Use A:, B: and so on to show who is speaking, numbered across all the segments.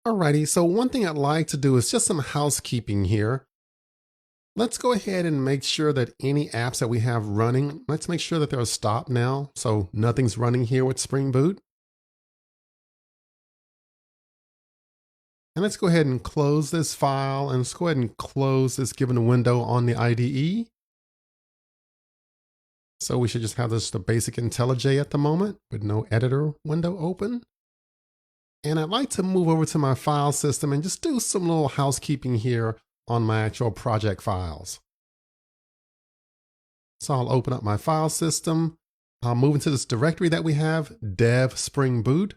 A: Alrighty, so one thing I'd like to do is just some housekeeping here. Let's go ahead and make sure that any apps that we have running, let's make sure that they're stopped now. So nothing's running here with Spring Boot. And let's go ahead and close this file and let's go ahead and close this given window on the IDE. So we should just have this the basic IntelliJ at the moment with no editor window open. And I'd like to move over to my file system and just do some little housekeeping here on my actual project files. So I'll open up my file system. I'll move into this directory that we have, dev Spring Boot.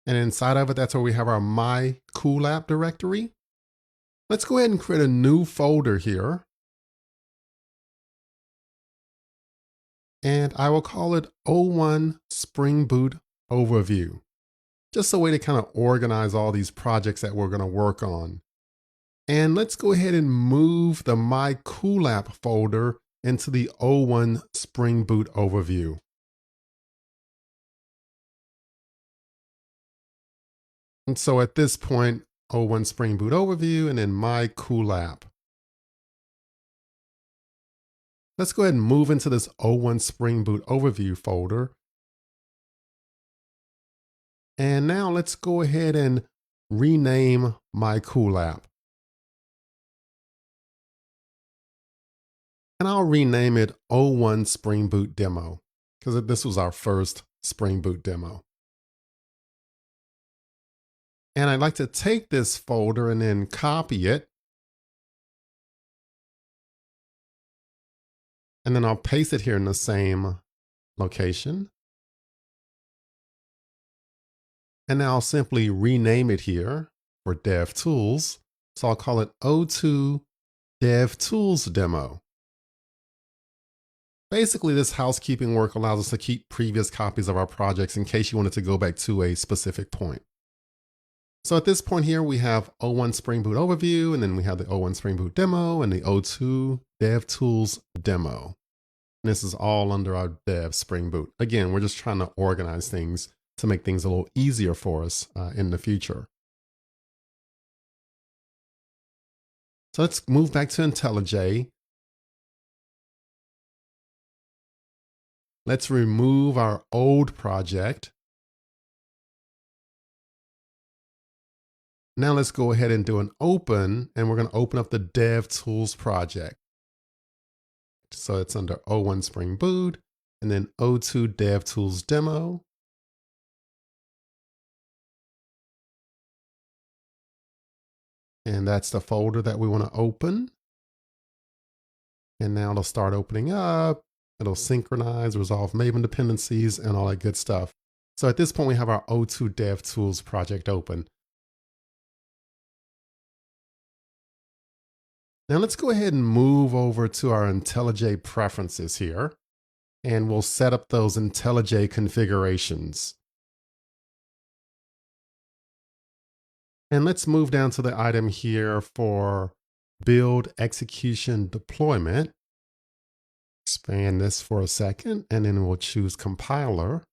A: And inside of it, that's where we have our My Cool App directory. Let's go ahead and create a new folder here. And I will call it O1 Spring Boot Overview. Just a way to kind of organize all these projects that we're going to work on. And let's go ahead and move the My Cool App folder into the O1 Spring Boot Overview. And so at this point, O1 Spring Boot Overview and then My Cool App. Let's go ahead and move into this O1 Spring Boot Overview folder. And now let's go ahead and rename My Cool App. And I'll rename it O1 Spring Boot Demo because this was our first Spring Boot demo. And I'd like to take this folder and then copy it. And then I'll paste it here in the same location. And now I'll simply rename it here for DevTools. So I'll call it O2 DevTools Demo. Basically, this housekeeping work allows us to keep previous copies of our projects in case you wanted to go back to a specific point. So at this point here, we have O1 Spring Boot Overview, and then we have the O1 Spring Boot Demo and the O2 DevTools Demo. And this is all under our Dev Spring Boot. Again, we're just trying to organize things to make things a little easier for us in the future. So let's move back to IntelliJ. Let's remove our old project. Now let's go ahead and do an open, and we're going to open up the DevTools project. So it's under O1 Spring Boot and then O2 DevTools Demo. And that's the folder that we want to open. And now it'll start opening up. It'll synchronize, resolve Maven dependencies, and all that good stuff. So at this point, we have our O2 DevTools project open. Now let's go ahead and move over to our IntelliJ preferences here, and we'll set up those IntelliJ configurations. And let's move down to the item here for build, execution, deployment. Expand this for a second, and then we'll choose compiler.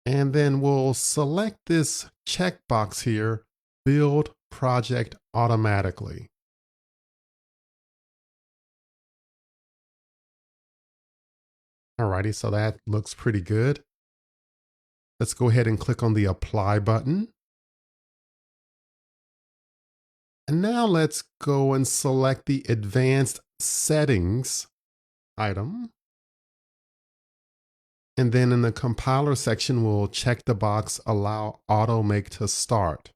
A: And then we'll select this checkbox here, build project automatically. Alrighty, so that looks pretty good. Let's go ahead and click on the apply button. And now let's go and select the advanced settings item. And then in the compiler section, we'll check the box, allow automake to start.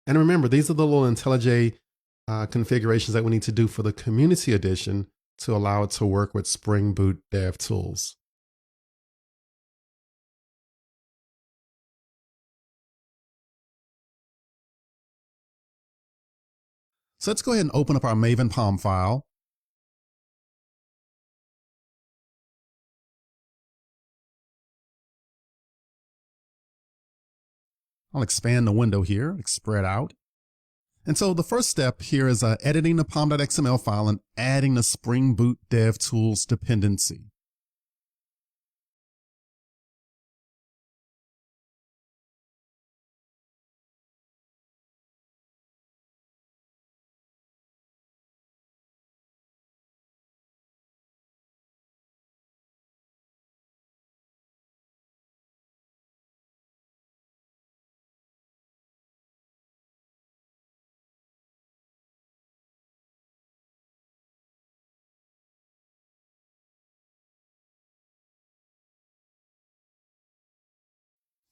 A: And remember, these are the little IntelliJ configurations that we need to do for the Community Edition to allow it to work with Spring Boot DevTools. So let's go ahead and open up our Maven POM file. I'll expand the window here, spread out. And so the first step here is editing the pom.xml file and adding the Spring Boot DevTools dependency.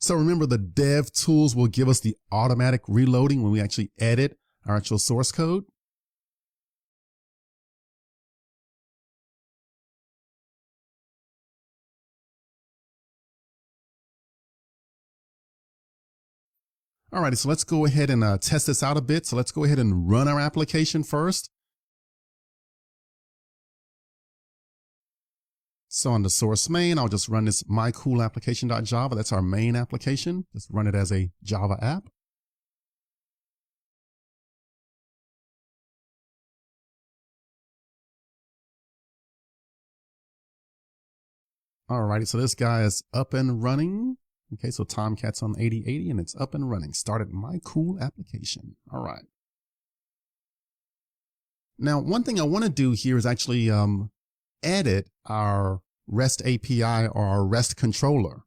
A: So remember, the dev tools will give us the automatic reloading when we actually edit our actual source code. Alrighty, so let's go ahead and test this out a bit. So let's go ahead and run our application first. So on the source main, I'll just run this mycoolapplication.java. That's our main application. Just run it as a Java app. Alrighty, so this guy is up and running. Okay, so Tomcat's on 8080 and it's up and running. Started my cool application. All right. Now, one thing I want to do here is actually edit our REST API or our REST controller.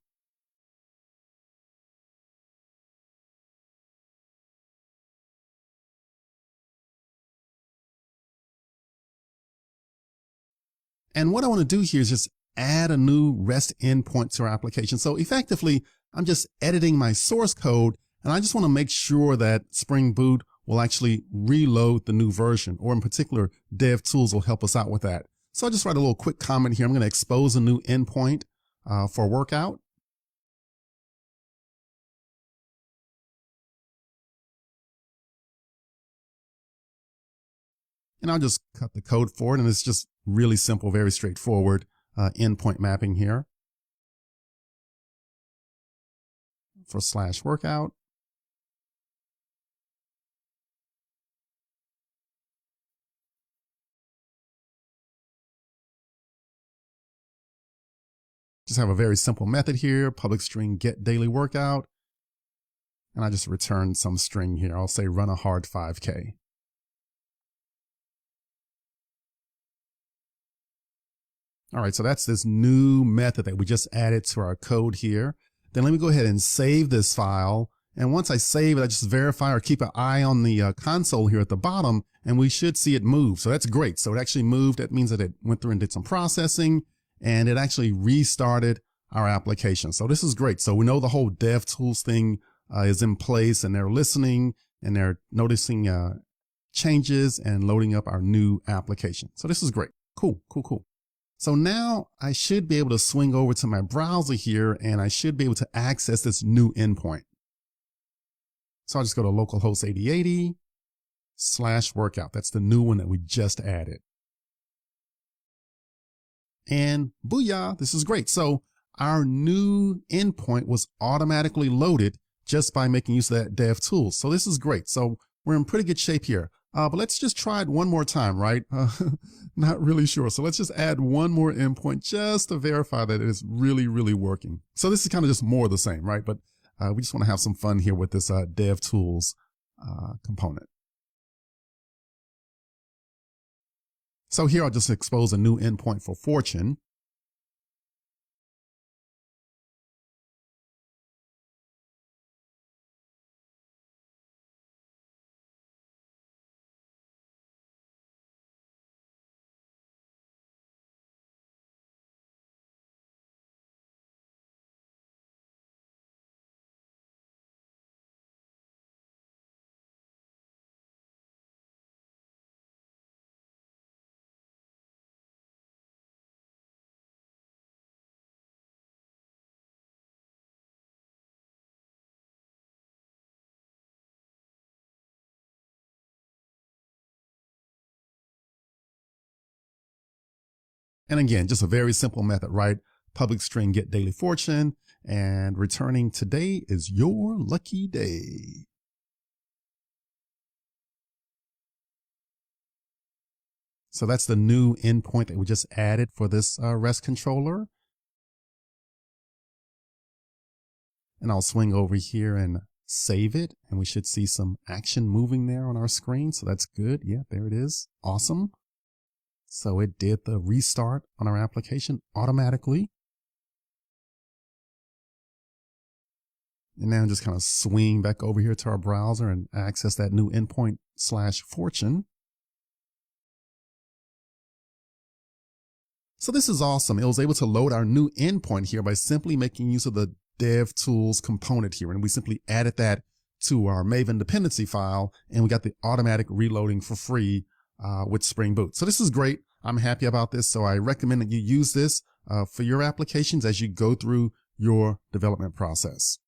A: And what I want to do here is just add a new REST endpoint to our application. So effectively, I'm just editing my source code, and I just want to make sure that Spring Boot will actually reload the new version, or in particular, DevTools will help us out with that. So I'll just write a little quick comment here. I'm going to expose a new endpoint for workout. And I'll just cut the code for it, and it's just really simple, very straightforward endpoint mapping here for /workout. Just have a very simple method here, public string get daily workout. And I just return some string here. I'll say run a hard 5K. All right, so that's this new method that we just added to our code here. Then let me go ahead and save this file. And once I save it, I just verify or keep an eye on the console here at the bottom, and we should see it move. So that's great. So it actually moved. That means that it went through and did some processing, and it actually restarted our application. So this is great. So we know the whole DevTools thing is in place, and they're listening and they're noticing changes and loading up our new application. So this is great. Cool, cool, cool. So now I should be able to swing over to my browser here, and I should be able to access this new endpoint. So I'll just go to localhost 8080 /workout. That's the new one that we just added. And booyah, this is great. So our new endpoint was automatically loaded just by making use of that DevTools. So this is great. So we're in pretty good shape here. But let's just try it one more time, right? Not really sure. So let's just add one more endpoint just to verify that it is really, really working. So this is kind of just more of the same, right? But we just want to have some fun here with this DevTools component. So here I'll just expose a new endpoint for Fortune. And again, just a very simple method, right? Public string get daily fortune, and returning today is your lucky day. So that's the new endpoint that we just added for this REST controller. And I'll swing over here and save it, and we should see some action moving there on our screen. So that's good. Yeah, there it is. Awesome. So it did the restart on our application automatically. And now just kind of swing back over here to our browser and access that new endpoint /fortune. So this is awesome. It was able to load our new endpoint here by simply making use of the
B: DevTools component here. And we simply added that to our Maven dependency file, and we got the automatic reloading for free with Spring Boot. So this is great. I'm happy about this. So I recommend that you use this for your applications as you go through your development process.